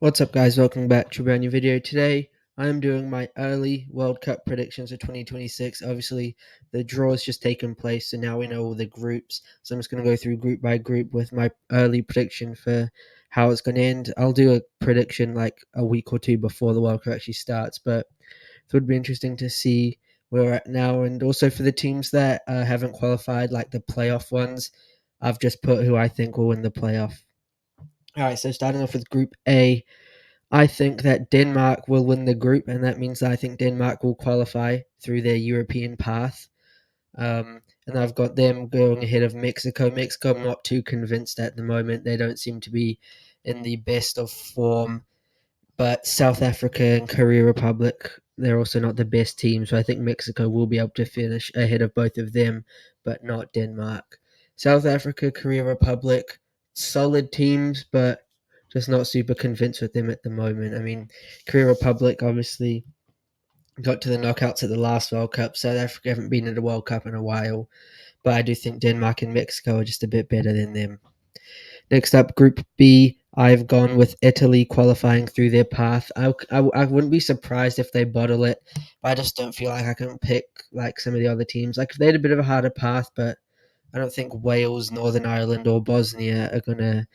What's up, guys? Welcome back to a brand new video. Today, I'm doing my early World Cup predictions for 2026. Obviously, the draw has just taken place, so now we know all the groups. So I'm just going to go through group by group with my early prediction for how it's going to end. I'll do a prediction like a week or two before the World Cup actually starts, but it would be interesting to see where we're at now. And also for the teams that haven't qualified, like the playoff ones, I've just put who I think will win the playoff. All right, so starting off with Group A. I think that Denmark will win the group, and that means that I think Denmark will qualify through their European path. And I've got them going ahead of Mexico. Mexico, I'm not too convinced at the moment. They don't seem to be in the best of form. But South Africa and Korea Republic, they're also not the best teams. So I think Mexico will be able to finish ahead of both of them, but not Denmark. South Africa, Korea Republic, solid teams, but just not super convinced with them at the moment. I mean, Korea Republic obviously got to the knockouts at the last World Cup. South Africa haven't been in a World Cup in a while, but I do think Denmark and Mexico are just a bit better than them. Next up, Group B. I've gone with Italy qualifying through their path. I wouldn't be surprised if they bottle it, but I just don't feel like I can pick like some of the other teams. Like if they had a bit of a harder path, but I don't think Wales, Northern Ireland, or Bosnia are gonna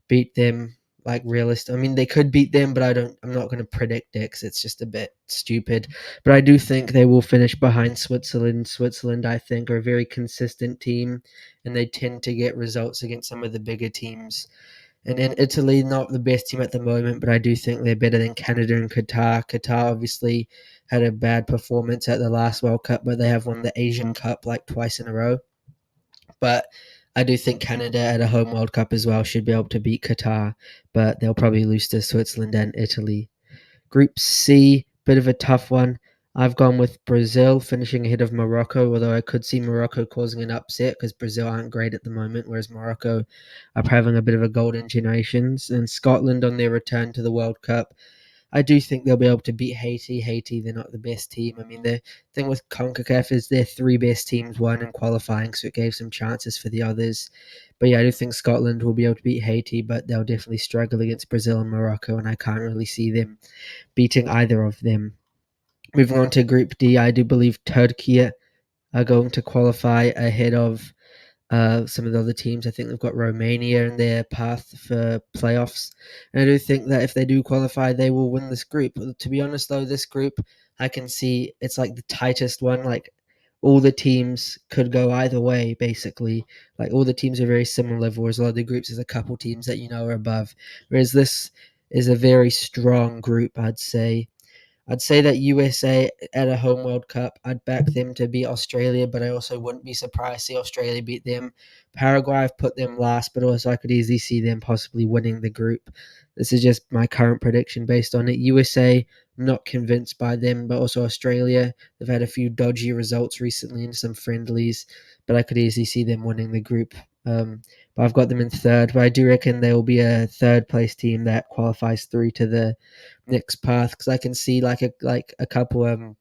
beat them like realist. I mean, they could beat them, but I'm not going to predict it because it's just a bit stupid. But I do think they will finish behind Switzerland. Switzerland, I think, are a very consistent team, and they tend to get results against some of the bigger teams. And in Italy, not the best team at the moment, but I do think they're better than Canada and Qatar. Qatar obviously had a bad performance at the last World Cup, but they have won the Asian Cup like twice in a row. But I do think Canada at a home World Cup as well should be able to beat Qatar, but they'll probably lose to Switzerland and Italy. Group C, bit of a tough one. I've gone with Brazil finishing ahead of Morocco, although I could see Morocco causing an upset because Brazil aren't great at the moment, whereas Morocco are having a bit of a golden generation. And Scotland on their return to the World Cup, I do think they'll be able to beat Haiti. Haiti, they're not the best team. I mean, the thing with CONCACAF is their three best teams won in qualifying, so it gave some chances for the others. But yeah, I do think Scotland will be able to beat Haiti, but they'll definitely struggle against Brazil and Morocco, and I can't really see them beating either of them. Moving on to Group D, I do believe Turkey are going to qualify ahead of some of the other teams. I think they've got Romania in their path for playoffs. And I do think that if they do qualify, they will win this group. To be honest, though, this group, I can see it's like the tightest one. Like all the teams could go either way, basically. Like all the teams are very similar level, whereas a lot of the groups, there's a couple teams that you know are above. Whereas this is a very strong group, I'd say. I'd say that USA at a home World Cup, I'd back them to beat Australia, but I also wouldn't be surprised to see Australia beat them. Paraguay, I've put them last, but also I could easily see them possibly winning the group. This is just my current prediction based on it. USA, I'm not convinced by them, but also Australia, they've had a few dodgy results recently in some friendlies, but I could easily see them winning the group. But I've got them in third, but I do reckon there will be a third place team that qualifies through to the next path because I can see like a couple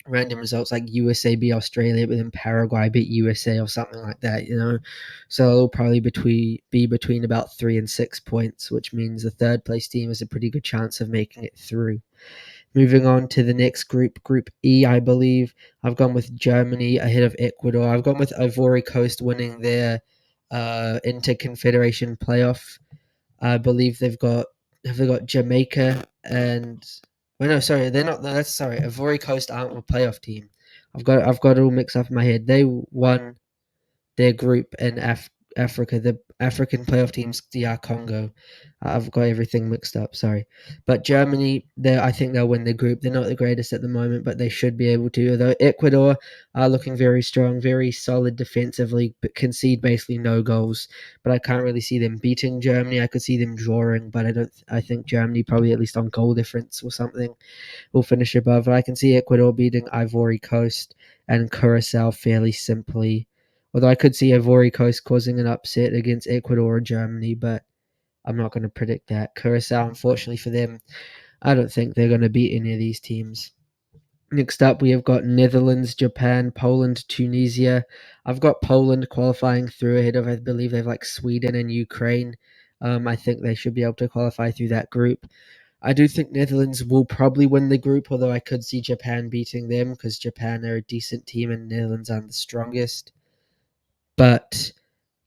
random results like USA beat Australia, but then Paraguay beat USA or something like that, you know. So it'll probably be between about 3 and 6 points, which means the third place team has a pretty good chance of making it through. Moving on to the next group, Group E, I believe. I've gone with Germany ahead of Ecuador. I've gone with Ivory Coast winning their Interconfederation playoff. I believe they've got Jamaica and well, no, sorry, they're not. No, that's sorry. Ivory Coast aren't a playoff team. I've got it all mixed up in my head. They won their group in Africa, the African playoff teams, DR Congo. I've got everything mixed up. Sorry, but Germany, I think they'll win the group. They're not the greatest at the moment, but they should be able to. Although Ecuador are looking very strong, very solid defensively, but concede basically no goals. But I can't really see them beating Germany. I could see them drawing, but I don't. I think Germany probably at least on goal difference or something will finish above. I can see Ecuador beating Ivory Coast and Curacao fairly simply. Although I could see Ivory Coast causing an upset against Ecuador or Germany, but I'm not going to predict that. Curacao, unfortunately for them, I don't think they're going to beat any of these teams. Next up, we have got Netherlands, Japan, Poland, Tunisia. I've got Poland qualifying through ahead of, I believe, they've like Sweden and Ukraine. I think they should be able to qualify through that group. I do think Netherlands will probably win the group, although I could see Japan beating them because Japan are a decent team and Netherlands aren't the strongest. But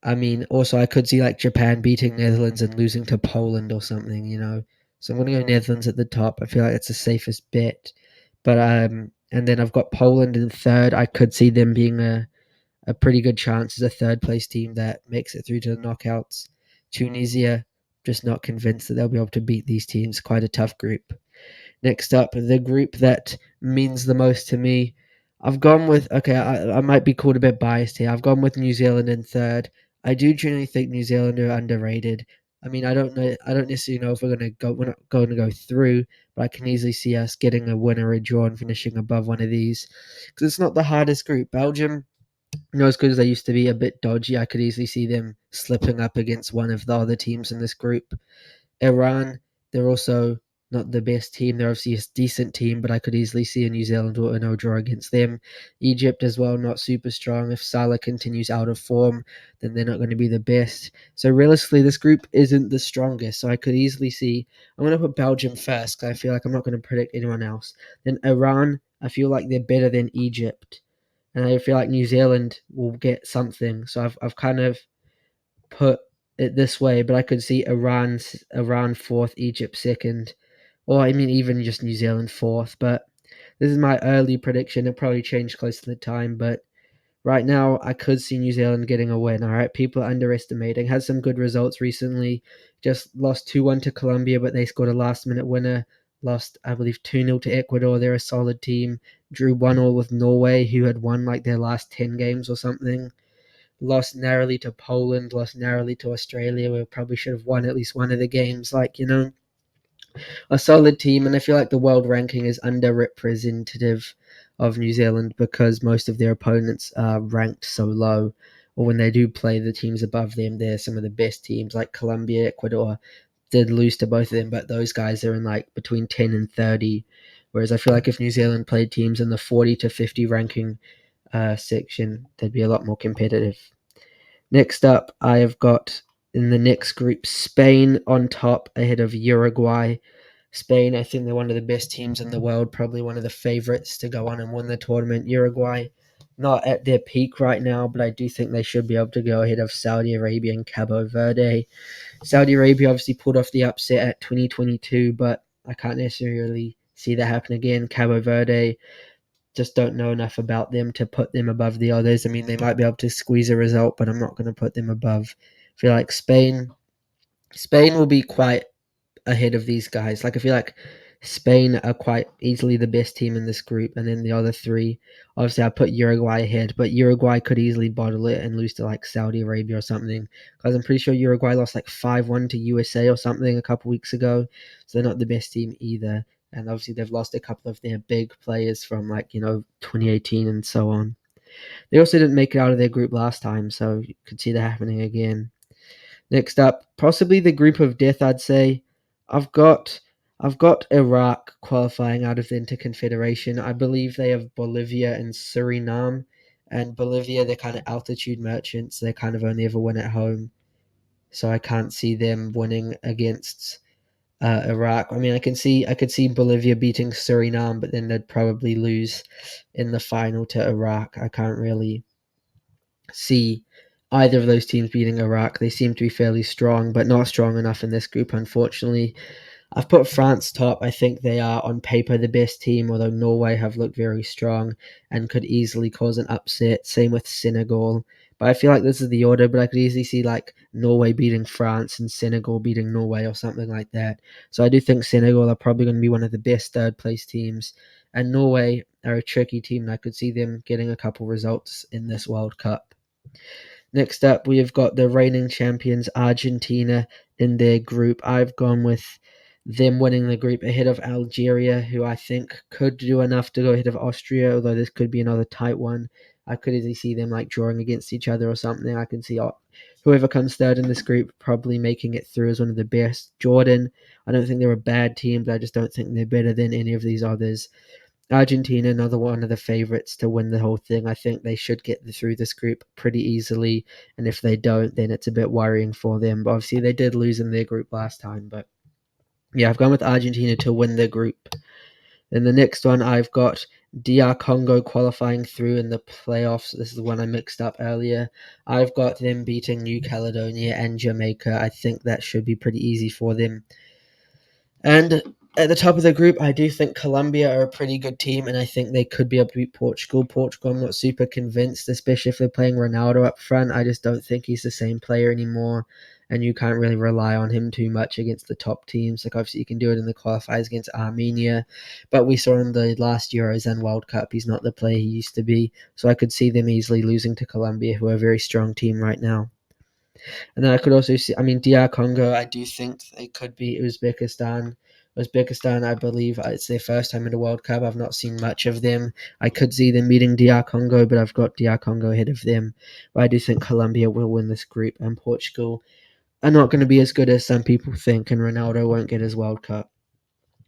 I mean, also I could see like Japan beating Netherlands and losing to Poland or something, you know. So I'm gonna go Netherlands at the top. I feel like it's the safest bet. But and then I've got Poland in third. I could see them being a pretty good chance as a third place team that makes it through to the knockouts. Tunisia, just not convinced that they'll be able to beat these teams. Quite a tough group. Next up, the group that means the most to me. I've gone with, okay, I might be called a bit biased here. I've gone with New Zealand in third. I do genuinely think New Zealand are underrated. I mean, I don't necessarily know if we're not going to go through, but I can easily see us getting a win or a draw and finishing above one of these because it's not the hardest group. Belgium, as good as they used to be, a bit dodgy. I could easily see them slipping up against one of the other teams in this group. Iran, they're also not the best team. They're obviously a decent team, but I could easily see a New Zealand or no draw against them. Egypt as well, not super strong. If Salah continues out of form, then they're not going to be the best. So realistically, this group isn't the strongest. So I could easily see. I'm going to put Belgium first because I feel like I'm not going to predict anyone else. Then Iran, I feel like they're better than Egypt, and I feel like New Zealand will get something. So I've kind of put it this way, but I could see Iran fourth, Egypt second, or I mean even just New Zealand fourth. But this is my early prediction. It'll probably change close to the time, but right now I could see New Zealand getting a win. All right, people are underestimating. Had some good results recently. Just lost 2-1 to Colombia, but they scored a last-minute winner. Lost, I believe, 2-0 to Ecuador. They're a solid team. Drew 1-1 with Norway, who had won like their last 10 games or something. Lost narrowly to Poland, lost narrowly to Australia. We probably should have won at least one of the games. Like, a solid team. And I feel like the world ranking is underrepresentative of New Zealand because most of their opponents are ranked so low. Or when they do play the teams above them, they're some of the best teams, like Colombia, Ecuador. Did lose to both of them, but those guys are in like between 10 and 30. Whereas I feel like if New Zealand played teams in the 40 to 50 ranking section, they'd be a lot more competitive. Next up, I have got in the next group Spain on top ahead of Uruguay. Spain, I think they're one of the best teams in the world, probably one of the favorites to go on and win the tournament. Uruguay, not at their peak right now, but I do think they should be able to go ahead of Saudi Arabia and Cabo Verde. Saudi Arabia obviously pulled off the upset at 2022, but I can't necessarily see that happen again. Cabo Verde, just don't know enough about them to put them above the others. I mean, they might be able to squeeze a result, but I'm not going to put them above. I feel like Spain will be quite ahead of these guys. Like I feel like Spain are quite easily the best team in this group, and then the other three, obviously I put Uruguay ahead, but Uruguay could easily bottle it and lose to like Saudi Arabia or something. Because I'm pretty sure Uruguay lost like 5-1 to USA or something a couple weeks ago, so they're not the best team either. And obviously they've lost a couple of their big players from like 2018 and so on. They also didn't make it out of their group last time, so you could see that happening again. Next up, possibly the group of death, I'd say. I've got I've got Iraq qualifying out of the Interconfederation. I believe they have Bolivia and Suriname. And Bolivia, they're kind of altitude merchants. They kind of only ever win at home. So I can't see them winning against Iraq. I mean, I could see Bolivia beating Suriname, but then they'd probably lose in the final to Iraq. I can't really see either of those teams beating Iraq. They seem to be fairly strong, but not strong enough in this group, unfortunately. I've put France top. I think they are on paper the best team, although Norway have looked very strong and could easily cause an upset. Same with Senegal. But I feel like this is the order, but I could easily see like Norway beating France and Senegal beating Norway or something like that. So I do think Senegal are probably going to be one of the best third place teams. And Norway are a tricky team, and I could see them getting a couple results in this World Cup. Next up, we have got the reigning champions Argentina in their group. I've gone with them winning the group ahead of Algeria, who I think could do enough to go ahead of Austria, although this could be another tight one. I could easily see them like drawing against each other or something. I can see whoever comes third in this group probably making it through as one of the best. Jordan, I don't think they're a bad team, but I just don't think they're better than any of these others. Argentina, another one of the favorites to win the whole thing. I think they should get through this group pretty easily, and if they don't, then it's a bit worrying for them. But obviously, they did lose in their group last time. But Yeah, I've gone with Argentina to win the group. Then the next one, I've got DR Congo qualifying through in the playoffs. This is the one I mixed up earlier. I've got them beating New Caledonia and Jamaica. I think that should be pretty easy for them. And at the top of the group, I do think Colombia are a pretty good team, and I think they could be able to beat Portugal. Portugal, I'm not super convinced, especially if they're playing Ronaldo up front. I just don't think he's the same player anymore, and you can't really rely on him too much against the top teams. Like, obviously, you can do it in the qualifiers against Armenia, but we saw in the last Euros and World Cup, he's not the player he used to be. So I could see them easily losing to Colombia, who are a very strong team right now. And then I could also see, I mean, DR Congo, I do think they could beat Uzbekistan. Uzbekistan, I believe it's their first time in the World Cup. I've not seen much of them. I could see them beating DR Congo, but I've got DR Congo ahead of them. But I do think Colombia will win this group, and Portugal are not going to be as good as some people think, and Ronaldo won't get his World Cup.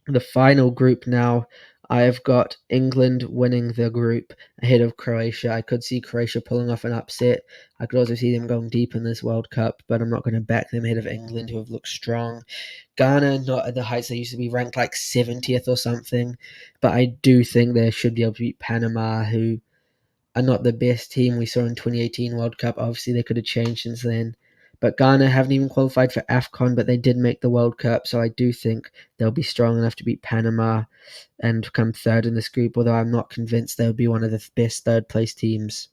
The final group now, I have got England winning the group ahead of Croatia. I could see Croatia pulling off an upset. I could also see them going deep in this World Cup, but I'm not going to back them ahead of England, who have looked strong. Ghana, not at the heights they used to be, ranked like 70th or something, but I do think they should be able to beat Panama, who are not the best team we saw in 2018 World Cup. Obviously, they could have changed since then. But Ghana haven't even qualified for AFCON, but they did make the World Cup, so I do think they'll be strong enough to beat Panama and come third in this group, although I'm not convinced they'll be one of the best third place teams.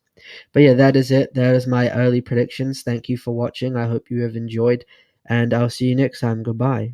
But yeah, that is it. That is my early predictions. Thank you for watching. I hope you have enjoyed, and I'll see you next time. Goodbye.